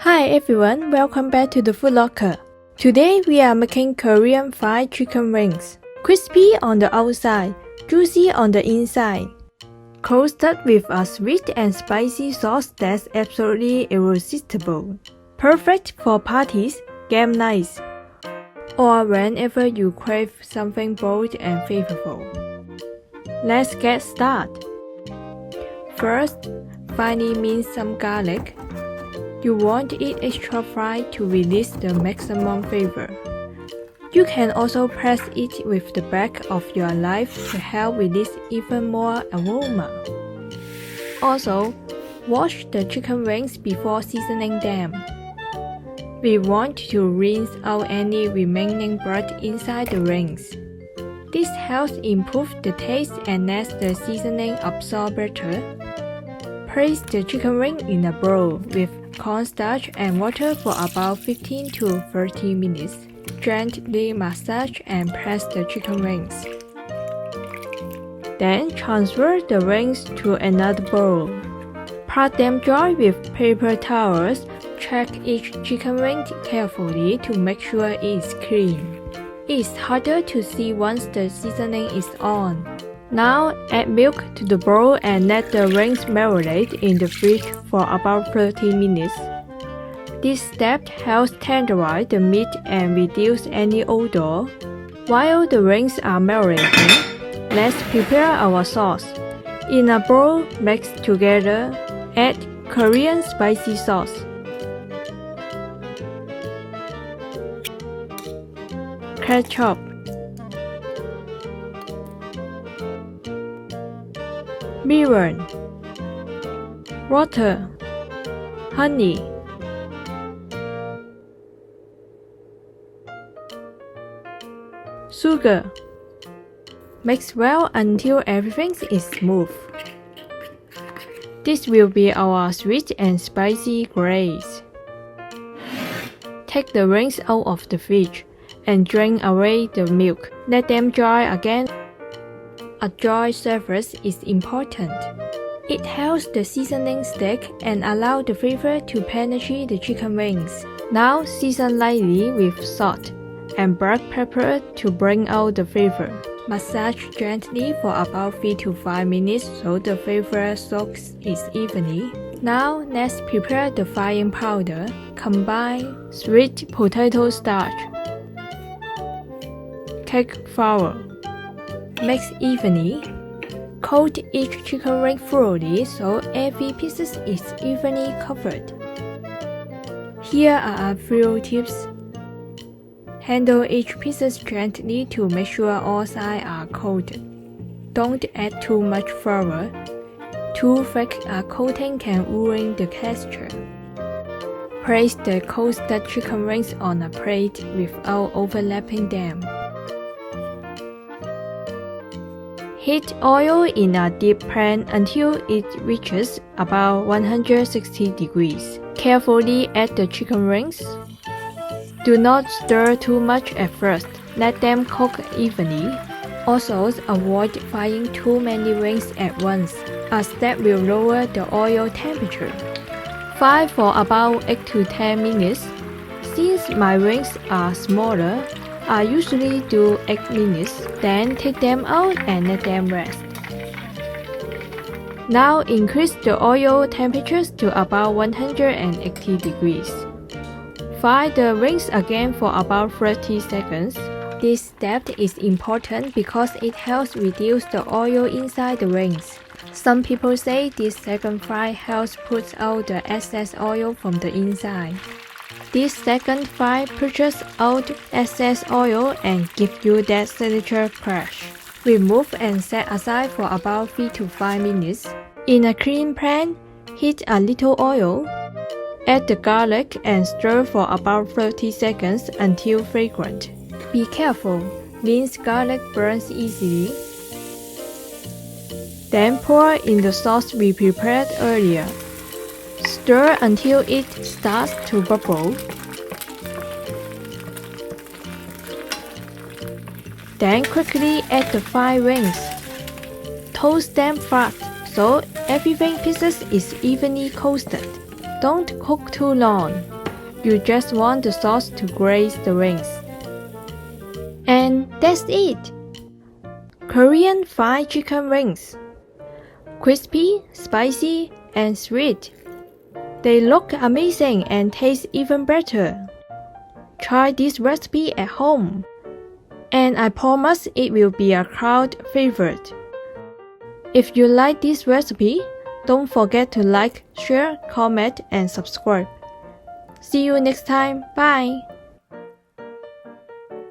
Hi everyone, welcome back to the Food Locker. Today we are making Korean fried chicken wings. Crispy on the outside, juicy on the inside. Crusted with a sweet and spicy sauce that's absolutely irresistible. Perfect for parties, game nights, or whenever you crave something bold and flavorful. Let's get started. First, finely mince some garlic. You want it extra fried to release the maximum flavor. You can also press it with the back of your knife to help release even more aroma. Also, wash the chicken wings before seasoning them. We want to rinse out any remaining blood inside the wings. This helps improve the taste and lets the seasoning absorb better. Place the chicken wing in a bowl with cornstarch and water for about 15 to 30 minutes. Gently massage and press the chicken wings. Then transfer the wings to another bowl. Pat them dry with paper towels. Check each chicken wing carefully to make sure it is clean. It's harder to see once the seasoning is on. Now add milk to the bowl and let the wings marinate in the fridge for about 30 minutes. This step helps tenderize the meat and reduce any odor. While the wings are marinating, let's prepare our sauce. In a bowl, mix together, add Korean spicy sauce, ketchup, Mirin, water, honey, sugar. Mix well until everything is smooth. This will be our sweet and spicy glaze. Take the wings out of the fridge and drain away the milk. Let them dry again. A dry surface is important. It helps the seasoning stick and allow the flavor to penetrate the chicken wings. Now season lightly with salt and black pepper to bring out the flavor. Massage gently for about 3 to 5 minutes so the flavor soaks it evenly. Now let's prepare the frying powder. Combine sweet potato starch, cake flour. Mix evenly. Coat each chicken wing thoroughly so every piece is evenly covered. Here are a few tips. Handle each piece gently to make sure all sides are coated. Don't add too much flour. Too thick a coating can ruin the texture. Place the coated chicken wings on a plate without overlapping them. Heat oil in a deep pan until it reaches about 160 degrees. Carefully add the chicken wings. Do not stir too much at first. Let them cook evenly. Also, avoid frying too many wings at once, as that will lower the oil temperature. Fry for about 8 to 10 minutes. Since my wings are smaller, I usually do 8 minutes, then take them out and let them rest. Now increase the oil temperatures to about 180 degrees. Fry the wings again for about 30 seconds. This step is important because it helps reduce the oil inside the wings. Some people say this second fry helps put out the excess oil from the inside. This second fry pushes out excess oil and gives you that signature crash. Remove and set aside for about 3 to 5 minutes. In a clean pan, heat a little oil. Add the garlic and stir for about 30 seconds until fragrant. Be careful, minced garlic burns easily. Then pour in the sauce we prepared earlier. Stir until it starts to bubble. Then quickly add the fried wings. Toast them flat so everything pieces is evenly coated. Don't cook too long. You just want the sauce to graze the wings. And that's it! Korean fried chicken wings. Crispy, spicy, and sweet. They look amazing and taste even better. Try this recipe at home. And I promise it will be a crowd favorite. If you like this recipe, don't forget to like, share, comment, and subscribe. See you next time. Bye!